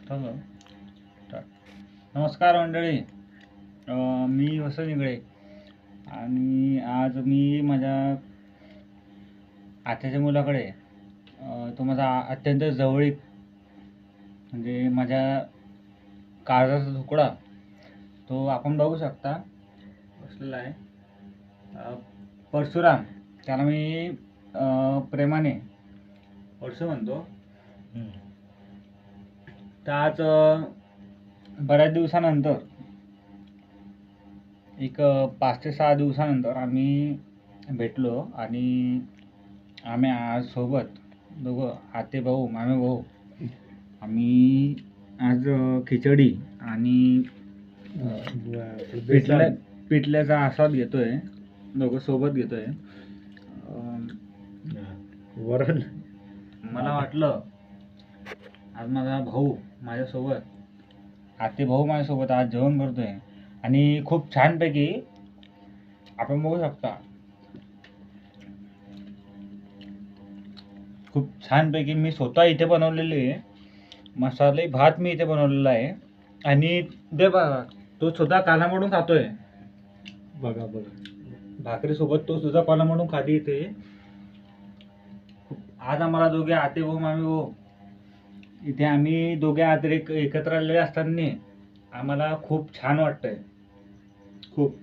Hello. नमस्कार मंडळी. मी वसंत इंगळे आणि आज मी माझ्या आत्याच्या मुलाकडे तो माझा अत्यंत जवळीक म्हणजे माझ्या काळजाचा तुकडा तो आपण बघू शकता बसलेला आहे. परशुराम, त्याला मी प्रेमाने परशु म्हणतो. तर आज बऱ्याच दिवसानंतर एक 5 ते 6 दिवसानंतर आम्ही भेटलो आणि आम्ही आज सोबत दोघं आते भाऊ मामे भाऊ आम्ही आज खिचडी आणि पिठल्याचा आस्वाद घेतोय. दोघं सोबत घेतोय. वरण. मला वाटलं आज माझा भाऊ माझ्यासोबत आते भाऊ माझ्यासोबत आज जेवण करतोय आणि खूप छानपैकी आपण बघू शकता खूप छानपैकी मी स्वतः इथे बनवलेले मसाले भात मी इथे बनवलेला आहे आणि दे बघा तो सुद्धा कालामडून खातोय. बघा भाकरीसोबत तो सुद्धा कालामडून खाते इथे. आज आम्हाला दोघे आते भाऊ मामी भाऊ इथे आम्ही दोघे एकत्र आलेले असताना आम्हाला खूप छान वाटतंय. खूप